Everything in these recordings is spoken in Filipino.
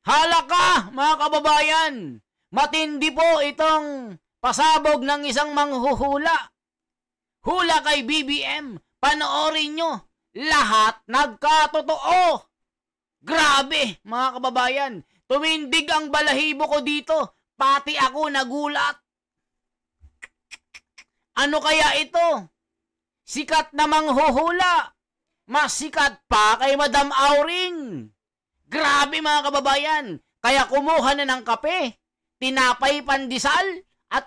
Halaka, mga kababayan! Matindi po itong pasabog ng isang manghuhula. Hula kay BBM, panoorin nyo. Lahat nagkatotoo. Grabe, mga kababayan. Tumindig ang balahibo ko dito. Pati ako nagulat. Ano kaya ito? Sikat na manghuhula. Mas sikat pa kay Madam Auring. Grabe, mga kababayan. Kaya kumuha na ng kape, tinapay, pandesal, at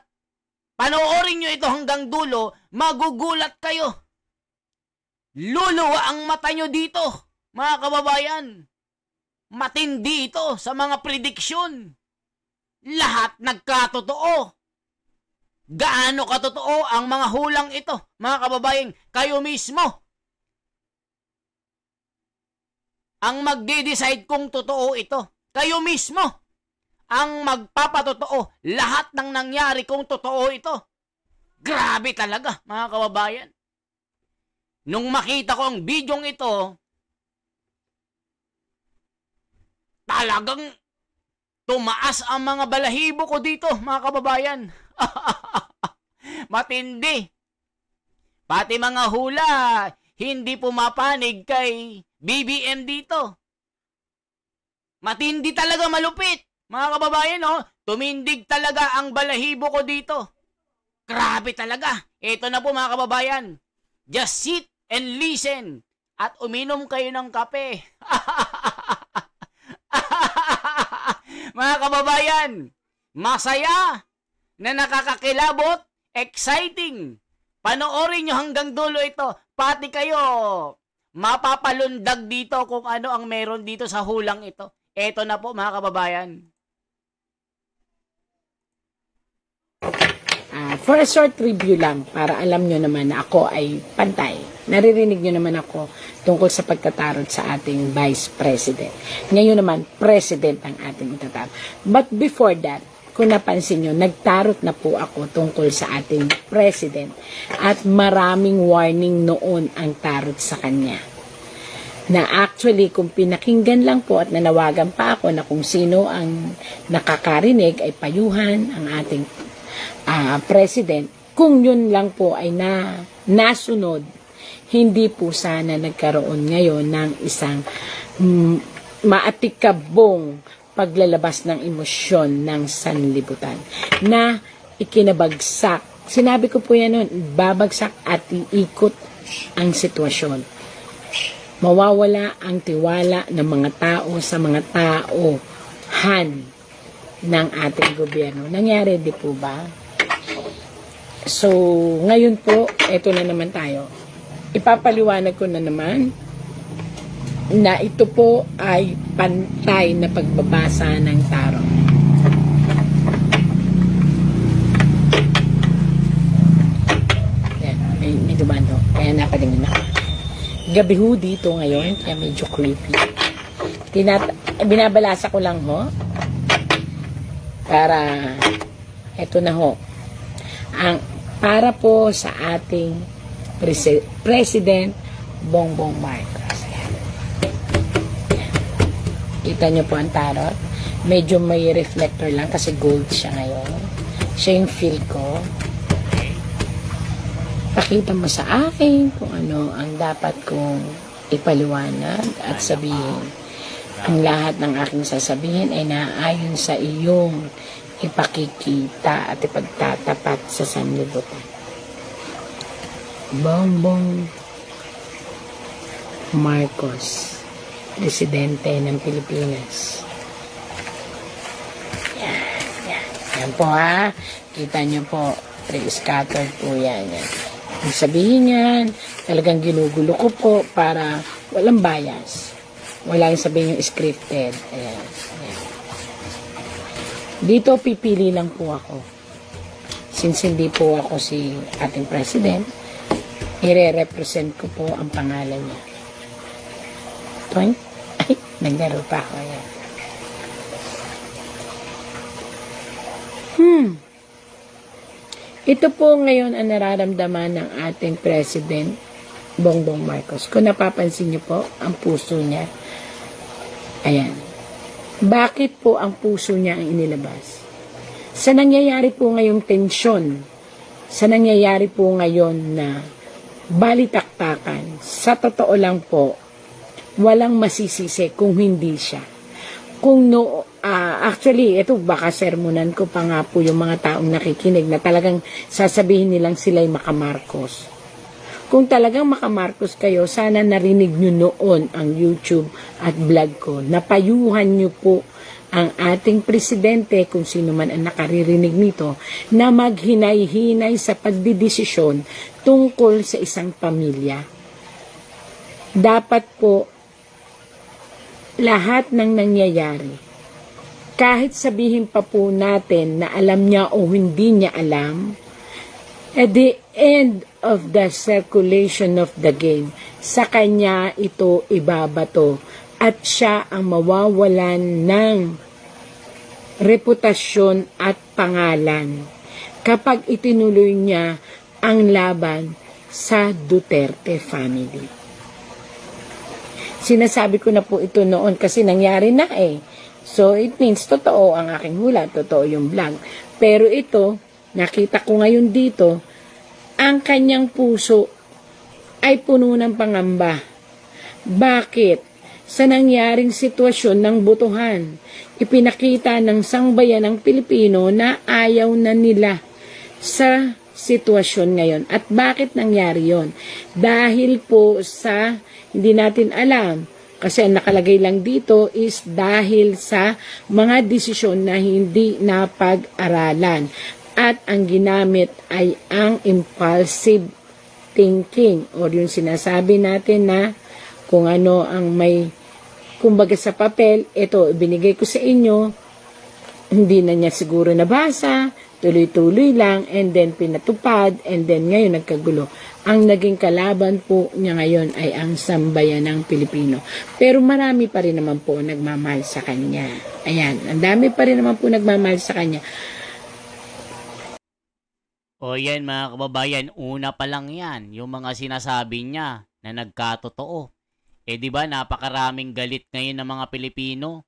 panoorin nyo ito hanggang dulo, magugulat kayo. Luluwa ang mata nyo dito, mga kababayan. Matindi ito sa mga prediksyon. Lahat nagkatotoo. Gaano katotoo ang mga hulang ito, mga kababayan? Kayo mismo ang magde-decide kung totoo ito. Kayo mismo ang magpapatotoo lahat ng nangyari kung totoo ito. Grabe talaga, mga kababayan. Nung makita ko ang bidyong ito, talagang tumaas ang mga balahibo ko dito, mga kababayan. Matindi. Pati mga hula, hindi pumapanig kay BBM dito. Matindi talaga, malupit. Mga kababayan, oh, tumindig talaga ang balahibo ko dito. Grabe talaga. Ito na po, mga kababayan. Just sit and listen at uminom kayo ng kape. Mga kababayan, masaya na nakakakilabot, exciting. Panoorin nyo hanggang dulo ito. Pati kayo mapapalundag dito kung ano ang meron dito sa hulang ito. Eto na po, mga kababayan. For a short review lang, para alam nyo naman na ako ay pantay. Naririnig nyo naman ako tungkol sa pagtatarot sa ating Vice President. Ngayon naman, President ang ating itatarot. But before that, kung napansin nyo, nagtarot na po ako tungkol sa ating President. At maraming warning noon ang tarot sa kanya. Na actually, kung pinakinggan lang po at nanawagan pa ako na kung sino ang nakakarinig ay payuhan ang ating President. Kung yun lang po ay nasunod, hindi po sana nagkaroon ngayon ng isang maatikabong paglalabas ng emosyon ng sanlibutan na ikinabagsak. Sinabi ko po yan noon, babagsak at iikot ang sitwasyon. Mawawala ang tiwala ng mga tao sa mga tauhan ng ating gobyerno. Nangyari di po ba? So, ngayon po, eto na naman tayo. Ipapaliwanag ko na naman na ito po ay pantay na pagbabasa ng tarot. Yan, may dumano. Kaya napatingin ako. Gabi ho dito ngayon, kaya medyo creepy. Binabalasa ko lang ho. Para, eto na ho. Para po sa ating President Bongbong Marcos. Kita nyo po ang tarot. Medyo may reflector lang kasi gold siya ngayon. Siya yung feel ko. Pakita mo sa akin kung ano ang dapat kong ipaliwanag at sabihin. Ang lahat ng aking sasabihin ay naayon sa iyong ipakikita at ipagtatapat sa sanlibutan. Bongbong Marcos, Presidente ng Pilipinas. Yan po ha. Kita nyo po, pre-scattered po yan. Ang sabihin yan, talagang ginugulo ko po para walang bias. Wala yung sabihin yung scripted. Ayan. Dito pipili lang po ako. Since hindi po ako si ating President, i-represent ko po ang pangalan niya. Ay, naglaro pa ako yan. Ito po ngayon ang nararamdaman ng ating President Bongbong Marcos. Kung napapansin niyo po, ang puso niya, ayan, Bakit po ang puso niya ang inilabas? Sa nangyayari po ngayong tensyon, sa nangyayari po ngayon na balitaktakan, sa totoo lang po, walang masisisi kung hindi siya. Kung actually, ito baka sermonan ko pa nga po yung mga taong nakikinig na talagang sasabihin nilang sila'y makamarcos. Kung talagang makamarcos kayo, sana narinig nyo noon ang YouTube at vlog ko. Napayuhan nyo po ang ating presidente, kung sino man ang nakaririnig nito, na maghinay-hinay sa pagdidesisyon tungkol sa isang pamilya. Dapat po, lahat ng nangyayari, kahit sabihin pa po natin na alam niya o hindi niya alam, at the end of the circulation of the game, sa kanya ito ibabato at siya ang mawawalan ng reputasyon at pangalan kapag itinuloy niya ang laban sa Duterte family. Sinasabi ko na po ito noon kasi nangyari na eh. So it means totoo ang aking hula, totoo yung vlog. Pero ito, nakita ko ngayon dito, ang kanyang puso ay puno ng pangamba. Bakit? Sa nangyaring sitwasyon ng butuhan, ipinakita ng sangbayan ng Pilipino na ayaw na nila sa sitwasyon ngayon. At bakit nangyari yon? Dahil po sa, hindi natin alam, kasi ang nakalagay lang dito is dahil sa mga desisyon na hindi napag-aralan. At ang ginamit ay ang impulsive thinking o yung sinasabi natin na kung ano ang may kumbaga sa papel, ito ibinigay ko sa inyo, hindi na niya siguro nabasa, tuloy-tuloy lang, and then pinatupad, and then ngayon nagkagulo. Ang naging kalaban po niya ngayon ay ang sambayan ng Pilipino. Pero marami pa rin naman po nagmamahal sa kanya. Ayan, ang dami pa rin naman po nagmamahal sa kanya. O yan mga kababayan, una pa lang yan, yung mga sinasabi niya na nagkatotoo. Eh di ba napakaraming galit ngayon ng mga Pilipino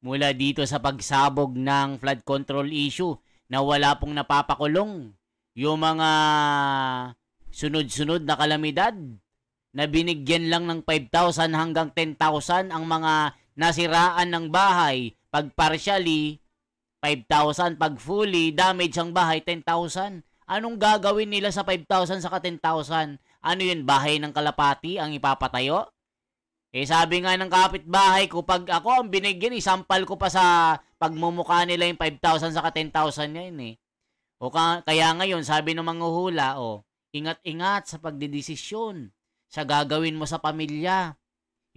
mula dito sa pagsabog ng flood control issue na wala pong napapakulong. Yung mga sunod-sunod na kalamidad na binigyan lang ng 5,000 hanggang 10,000 ang mga nasiraan ng bahay. Pag partially, 5,000. Pag fully damage ang bahay, 10,000. Anong gagawin nila sa 5,000 saka 10,000? Ano yun, bahay ng kalapati ang ipapatayo? Eh sabi nga ng kapitbahay ko, pag ako ang binigyan, isampal ko pa sa pagmumukha nila yung 5,000 saka 10,000 ngayon eh. O kaya ngayon, sabi ng mga hula, ingat-ingat sa pagdidesisyon, sa gagawin mo sa pamilya.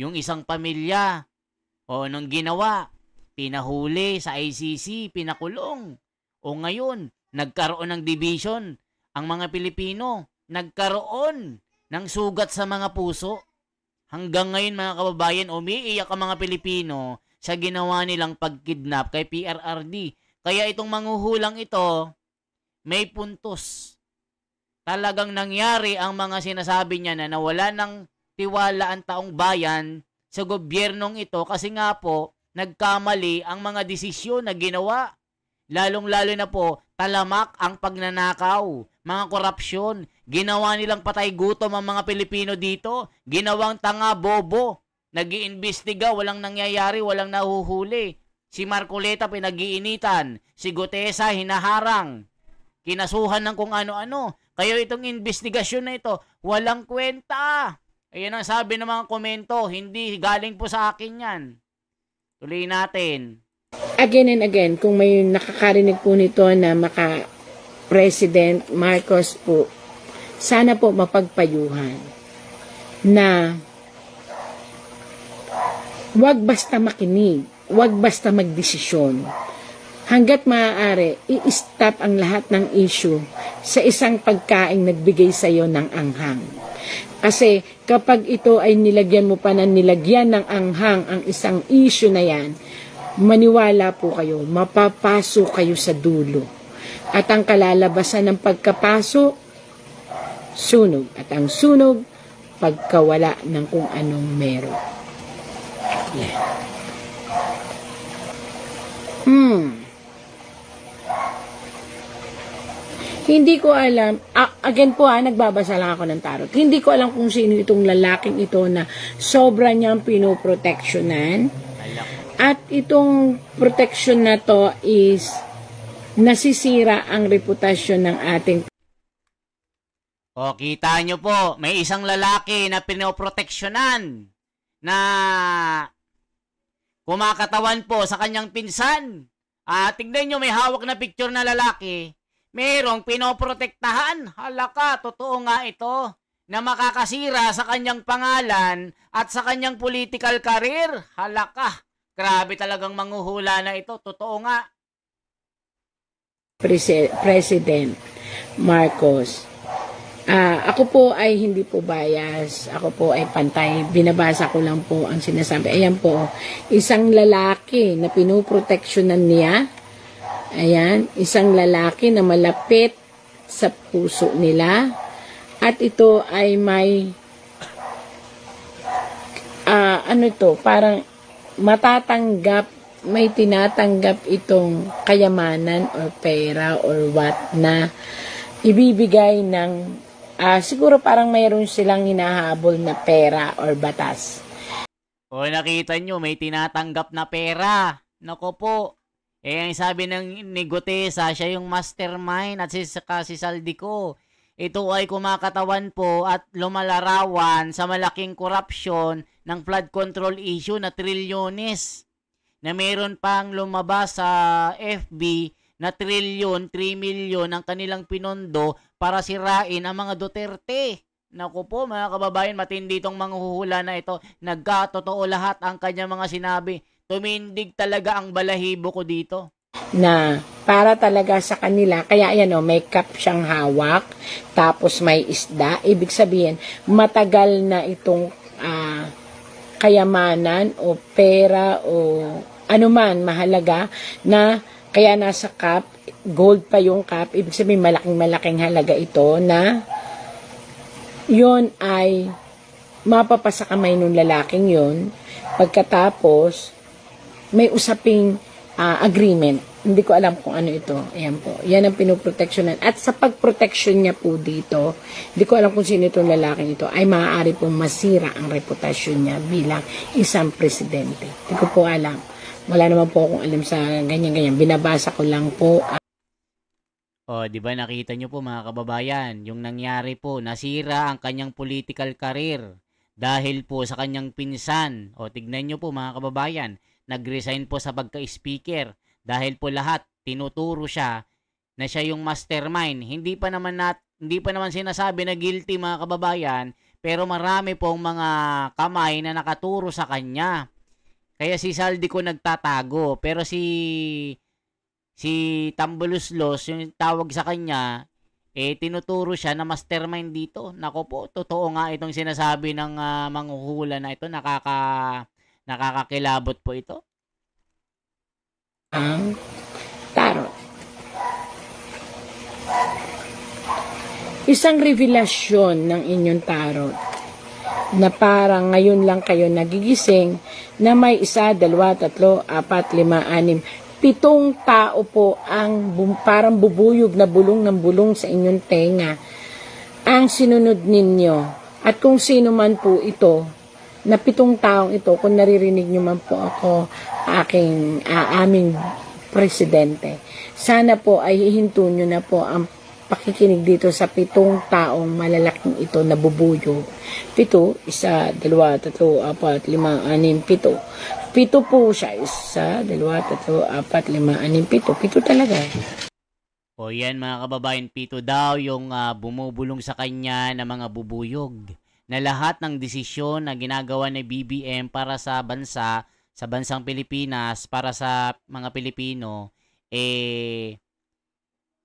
Yung isang pamilya, nung ginawa, pinahuli sa ICC, pinakulong. O ngayon, nagkaroon ng division ang mga Pilipino. Nagkaroon ng sugat sa mga puso. Hanggang ngayon mga kababayan, umiiyak ang mga Pilipino sa ginawa nilang pagkidnap kay PRRD. Kaya itong manghuhulang ito, may puntos. Talagang nangyari ang mga sinasabi niya na nawala ng tiwala ang taong bayan sa gobyernong ito kasi nga po, nagkamali ang mga desisyon na ginawa. Lalong-lalo na po, talamak ang pagnanakaw, mga korupsyon. Ginawa nilang patay gutom ang mga Pilipino dito. Ginawang tanga bobo. Nag-iimbestiga, walang nangyayari, walang nahuhuli. Si Marcoleta pinag-iinitan. Si Gutesa hinaharang. Kinasuhan ng kung ano-ano. Kaya itong investigasyon na ito, walang kwenta. Ayan ang sabi ng mga komento. Hindi galing po sa akin yan. Tuloy natin. Again and again, kung may nakakarinig po nito na President Marcos po, sana po mapagpayuhan na wag basta makinig, wag basta magdesisyon. Hanggat maaari, i-stop ang lahat ng issue sa isang pagkaing nagbigay sa iyo ng anghang. Kasi kapag ito ay nilagyan mo pa ng nilagyan ng anghang ang isang issue na yan, maniwala po kayo, mapapasok kayo sa dulo. At ang kalalabasan ng pagkapasok, sunog. At ang sunog, pagkawala ng kung anong meron. Yeah. Hindi ko alam. Again po nagbabasa lang ako ng tarot. Hindi ko alam kung sino itong lalaking ito na sobra niyang pinoproteksyonan. At itong protection na to is nasisira ang reputasyon ng ating. O, kita nyo po, may isang lalaki na pinoproteksyonan na kumakatawan po sa kanyang pinsan. Tignan nyo, may hawak na picture na lalaki. Merong pinoprotektahan. Halaka, totoo nga ito, na makakasira sa kanyang pangalan at sa kanyang political career. Halaka, grabe talagang manghuhula na ito. Totoo nga. President Marcos. Ako po ay hindi po bias. Ako po ay pantay. Binabasa ko lang po ang sinasabi. Ayan po, isang lalaki na pinoproteksyonan niya. Ayan, isang lalaki na malapit sa puso nila. At ito ay may parang matatanggap, may tinatanggap itong kayamanan or pera or what na ibibigay ng siguro parang mayroon silang hinahabol na pera or batas. O, nakita nyo, may tinatanggap na pera. Nako po. Ang sabi ni Gutesa, siya yung mastermind at si Saldico. Ito ay kumakatawan po at lumalarawan sa malaking korupsyon ng flood control issue na trilyones. Na meron pang lumabas sa FB na 3 milyon ang kanilang pinondo para sirain ang mga Duterte. Naku po mga kababayan, matindi itong manghuhula na ito. Nagkatotoo lahat ang kanyang mga sinabi. Tumindig talaga ang balahibo ko dito. Na para talaga sa kanila, kaya ayan may cup siyang hawak, tapos may isda. Ibig sabihin, matagal na itong kayamanan o pera o anuman mahalaga na kaya nasa cup, gold pa yung cup. Ibig sabihin, malaking halaga ito na yon ay mapapasa kamay ng lalaking yon pagkatapos may usaping agreement. Hindi ko alam kung ano ito. Ayan po. Yan ang pinoproteksyonan. At sa pagproteksyon niya po dito, hindi ko alam kung sino itong lalaking ito, ay maaari pong masira ang reputasyon niya bilang isang presidente. Hindi ko po alam. Wala naman po akong alam sa ganyan-ganyan. Binabasa ko lang po. O, di ba nakita nyo po mga kababayan, yung nangyari po, nasira ang kanyang political career dahil po sa kanyang pinsan. O, tignan nyo po mga kababayan, nag-resign po sa pagka-speaker dahil po lahat tinuturo siya na siya yung mastermind. Hindi pa naman sinasabi na guilty mga kababayan, pero marami pong mga kamay na nakaturo sa kanya. Kaya si Saldico nagtatago, pero si Tambuluslos, yung tawag sa kanya, tinuturo siya na mastermind dito. Nako po, totoo nga itong sinasabi ng manghuhula na ito, nakakakilabot po ito. Ang tarot. Isang revelasyon ng inyong tarot na parang ngayon lang kayo nagigising na may 1, 2, 3, 4, 5, 6, 7 tao po ang parang bubuyog na bulong ng bulong sa inyong tenga ang sinunod ninyo. At kung sino man po ito, na 7 taong ito, kung naririnig nyo man po ako, aming presidente, sana po ay hihinto nyo na po ang pakikinig dito sa 7 taong malalaking ito na bubuyog. 7, 1, 2, 3, 4, 5, 6, 7. 7 po siya. 1, 2, 3, 4, 5, 6, 7. 7 talaga. O yan mga kababayan, 7 daw yung bumubulong sa kanya na mga bubuyog. Na lahat ng desisyon na ginagawa ni BBM para sa bansa, sa bansang Pilipinas, para sa mga Pilipino,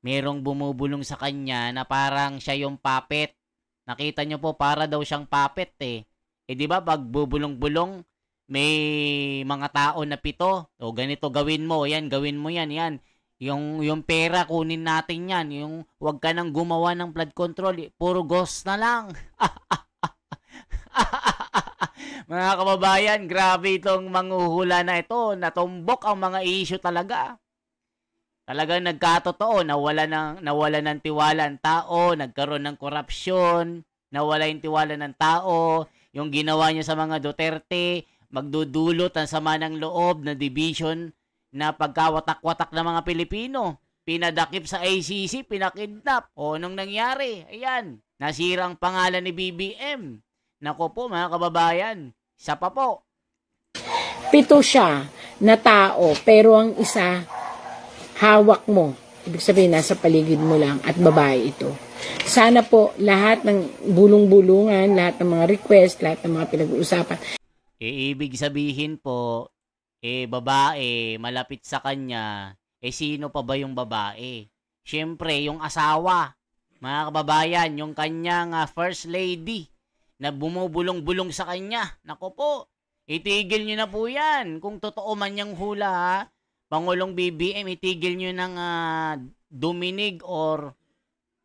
merong bumubulong sa kanya na parang siya yung puppet. Nakita nyo po, para daw siyang puppet di ba pag bubulong-bulong, may mga tao na 7. O ganito gawin mo, yan, gawin mo yan, yan. Yung pera, kunin natin yan. Yung wag ka nang gumawa ng flood control, puro ghost na lang. Mga kababayan, grabe itong manghuhula na ito. Natumbok ang mga issue talaga. Talagang nagkatotoo, nawala ng tiwala ang tao, nagkaroon ng korupsyon, nawala yung tiwala ng tao, yung ginawa niya sa mga Duterte, magdudulot ang sama ng loob na division na pagkawatak-watak ng mga Pilipino. Pinadakip sa ACC, pinakidnap. O, anong nangyari? Ayan, nasira ang pangalan ni BBM. Nako po, mga kababayan, isa pa po. 7 siya na tao, pero ang isa, hawak mo. Ibig sabihin, nasa paligid mo lang at babae ito. Sana po, lahat ng bulong-bulungan, lahat ng mga request, lahat ng mga pinag-uusapan. Ibig sabihin po, babae, malapit sa kanya, sino pa ba yung babae? Siyempre, yung asawa. Mga kababayan, yung kanyang first lady na bumubulong-bulong sa kanya. Nako po, itigil nyo na po yan. Kung totoo man yung hula, ha? Pangulong BBM, itigil nyo ng duminig or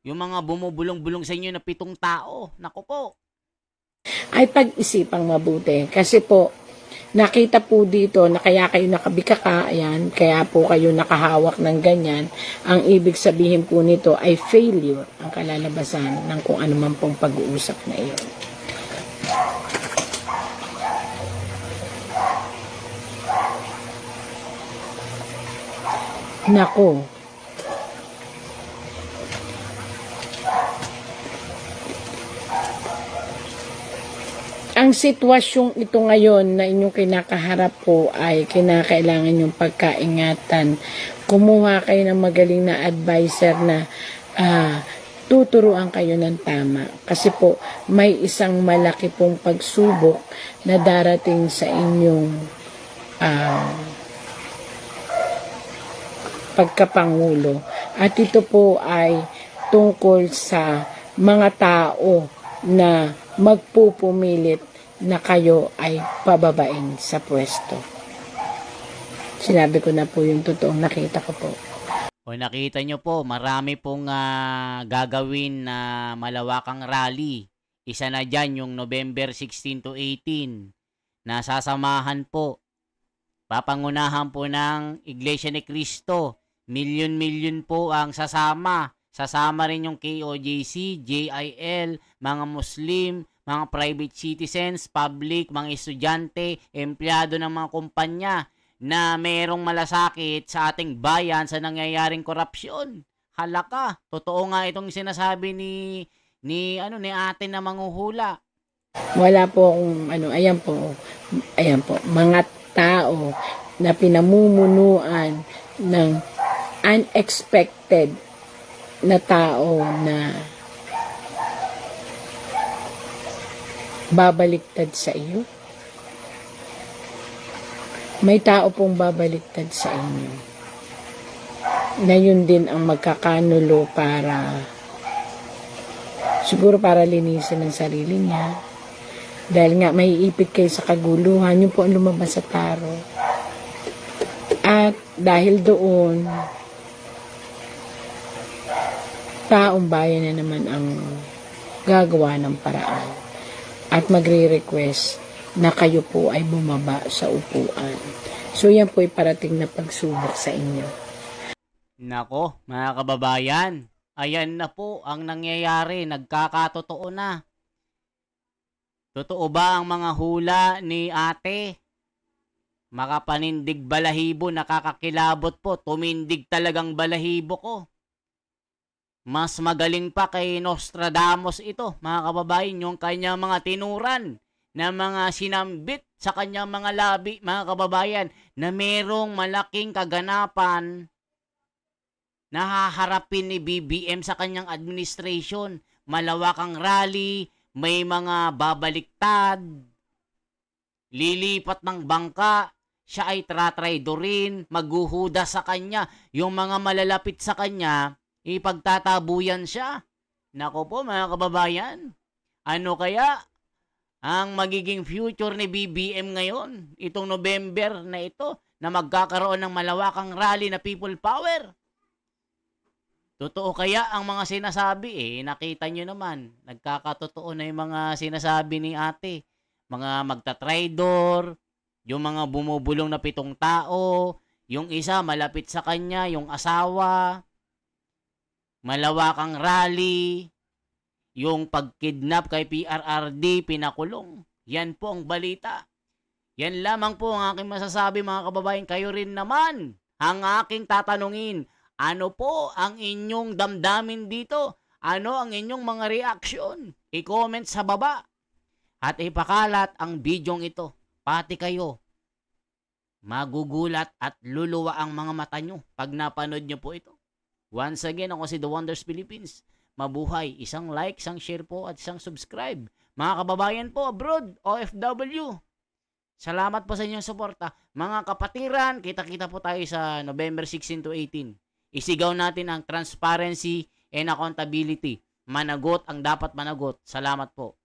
yung mga bumubulong-bulong sa inyo na 7 tao. Nako po. Ay pag-isipang mabuti. Kasi po, nakita po dito na kaya kayo nakabikaka, ayan, kaya po kayo nakahawak ng ganyan. Ang ibig sabihin po nito ay failure ang kalalabasan ng kung ano man pong pag-uusap na iyon. Nako. Ang sitwasyong ito ngayon na inyong kinakaharap po ay kinakailangan yung pagkaingatan. Kumuha kayo ng magaling na advisor na tuturuan kayo ng tama. Kasi po, may isang malaki pong pagsubok na darating sa inyong pagkapangulo. At ito po ay tungkol sa mga tao na magpupumilit na kayo ay pababain sa pwesto. Sinabi ko na po yung totoong nakita ko po. O nakita nyo po, marami pong gagawin na malawakang rally. Isa na dyan yung November 16 to 18 na sasamahan po. Papangunahan po ng Iglesia ni Cristo. Milyon-milyon po ang sasama. Sasama rin yung KOJC, JIL, mga Muslim, mga private citizens, public, mga estudyante, empleyado ng mga kumpanya na mayroong malasakit sa ating bayan sa nangyayaring korupsyon. Halaka, totoo nga itong sinasabi ni ate na manghuhula. Wala po akong ayan po, mga tao na pinamumunuan ng unexpected na tao na babaliktad sa iyo. May tao pong babaliktad sa inyo na yun din ang magkakanulo para siguro para linisin ang sarili niya. Dahil nga may ipit kayo sa kaguluhan, yun po ang lumabas sa tarot. At dahil doon, taong bayan na naman ang gagawa ng paraan at magre-request na kayo po ay bumaba sa upuan. So yan po ay parating na pagsubok sa inyo. Nako, mga kababayan, ayan na po ang nangyayari, nagkakatotoo na. Totoo ba ang mga hula ni ate? Makapanindig balahibo, nakakakilabot po, tumindig talagang balahibo ko. Mas magaling pa kay Nostradamus ito, mga kababayan, yung kanyang mga tinuran na mga sinambit sa kanyang mga labi, mga kababayan, na merong malaking kaganapan na haharapin ni BBM sa kanyang administration. Malawakang rally, may mga babaliktad, lilipat ng bangka, siya ay tratraidorin, maghuhuda sa kanya, yung mga malalapit sa kanya, ipagtatabuyan siya. Nako po, mga kababayan, ano kaya ang magiging future ni BBM ngayon, itong November na ito, na magkakaroon ng malawakang rally na people power? Totoo kaya ang mga sinasabi? Nakita nyo naman, nagkakatotoo na yung mga sinasabi ni ate. mga magta-traidor, yung mga bumubulong na 7 tao, yung isa malapit sa kanya, yung asawa, malawakang rally, yung pagkidnap kay PRRD, pinakulong. Yan po ang balita. Yan lamang po ang aking masasabi mga kababayan. Kayo rin naman ang aking tatanungin. Ano po ang inyong damdamin dito? Ano ang inyong mga reaksyon? I-comment sa baba. At ipakalat ang bidyong ito. Pati kayo. Magugulat at luluwa ang mga mata nyo pag napanood nyo po ito. Once again, ako si The Wonders Philippines. Mabuhay. Isang like, isang share po at isang subscribe. Mga kababayan po abroad, OFW. Salamat po sa inyong suporta. Mga kapatiran, kita-kita po tayo sa November 16 to 18. Isigaw natin ang transparency and accountability. Managot ang dapat managot. Salamat po.